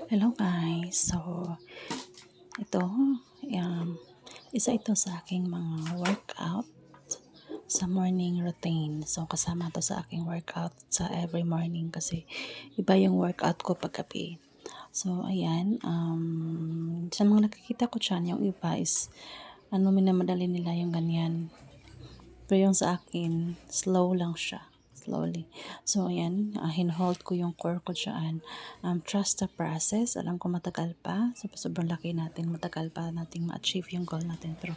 Hello guys. Ito, isa ito sa aking mga workout sa morning routine. So, kasama to sa aking workout sa every morning kasi iba yung workout ko paggabi. So, ayan, sa mga nakikita ko dyan, yung iba is, minamadali nila yung ganyan. Pero yung sa akin, slow lang siya. Slowly. So, ayan, hinhold ko yung core ko dyan. Trust the process. Alam ko matagal pa. So, sobrang laki natin. Matagal pa nating ma-achieve yung goal natin. Pero,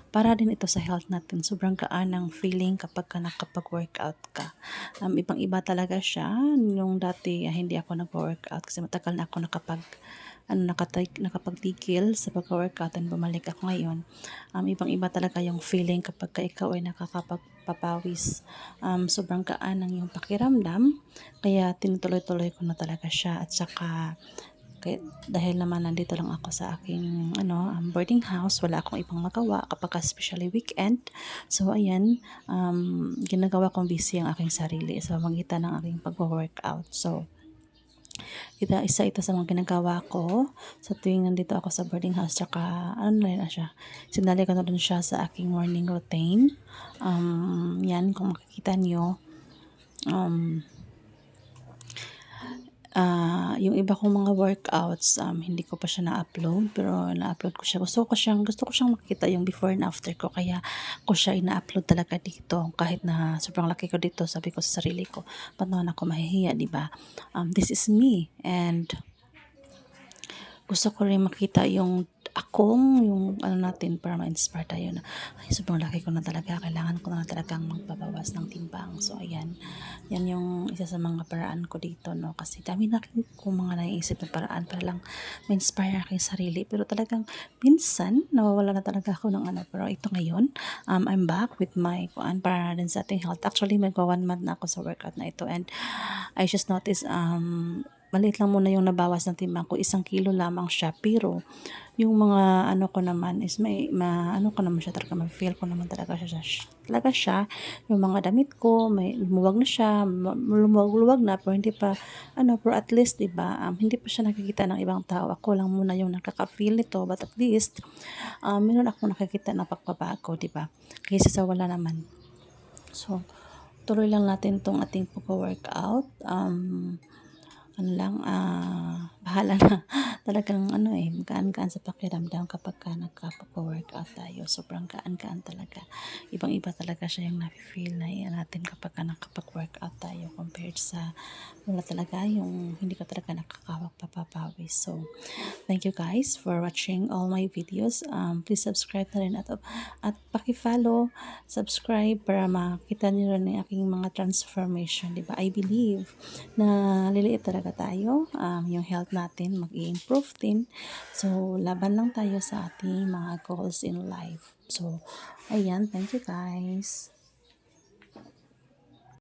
para din ito sa health natin. Sobrang gaan ng feeling kapag ka nakapag-workout ka. Ibang-iba talaga siya. Yung dati, hindi ako nag-workout kasi matagal na ako nakapagtigil sa pag-workout and bumalik ako ngayon. Ibang-iba talaga yung feeling kapag ka ikaw ay nakakapagpapawis. Sobrang gaan ng yung pakiramdam, kaya tinutuloy-tuloy ko na talaga siya. At saka, dahil naman nandito lang ako sa aking boarding house, wala akong ibang magawa kapag especially weekend. So ayan, ginagawa kong busy ang aking sarili sa magitan ng aking pag-workout. So isa ito sa mga ginagawa ko sa tuwing nandito ako sa boarding house. Tsaka na siya, sinali ko na dun siya sa aking morning routine. Yan, kung makikita nyo, yung iba kong mga workouts, hindi ko pa siya na-upload, pero na-upload ko siya. Gusto ko siyang makita yung before and after ko, kaya ko siya ina-upload talaga dito. Kahit na sobrang laki ko dito, sabi ko sa sarili ko, paano ako mahihiya, di ba? This is me, and gusto ko rin makita yung yung natin, para ma-inspire tayo na, ay, sobrang laki ko na talaga, kailangan ko na talagang magbabawas ng timbang. So, ayan, yan yung isa sa mga paraan ko dito, no, kasi dami na rin kong mga naiisip na paraan para lang ma-inspire aking sarili, pero talagang minsan, nawawala na talaga ako ng pero ito ngayon, I'm back with my para din sa ating health. Actually, magwa 1 month na ako sa workout na ito, and I just noticed, maliit lang muna yung nabawas ng timbang ko, 1 kilo lamang siya, pero yung mga ko naman is ko naman siya talaga, ma-feel ko naman talaga siya, yung mga damit ko, may lumuwag na siya, lumuwag na, pero hindi pa, pero at least, diba, hindi pa siya nakikita ng ibang tao, ako lang muna yung nakaka-feel nito, but at least, meron akong nakikita na pagbabago, diba, kaysa sa wala naman. So, tuloy lang natin tong ating pag-workout. Bahala na. Talagang gaan-gaan sa pakiramdam kapag ka nagkapag-workout tayo. Sobrang gaan-gaan talaga. Ibang-iba talaga siya yung nafe-feel na natin kapag ka nakapag-workout tayo compared sa wala talaga, yung hindi ka talaga nakakapagpapawis. So, thank you guys for watching all my videos. Please subscribe na rin at paki-follow, subscribe para makita niyo rin yung aking mga transformation, diba? I believe na liliit talaga tayo, yung health natin mag-i-improve din. So, laban lang tayo sa ating mga goals in life. So, ayan, thank you guys.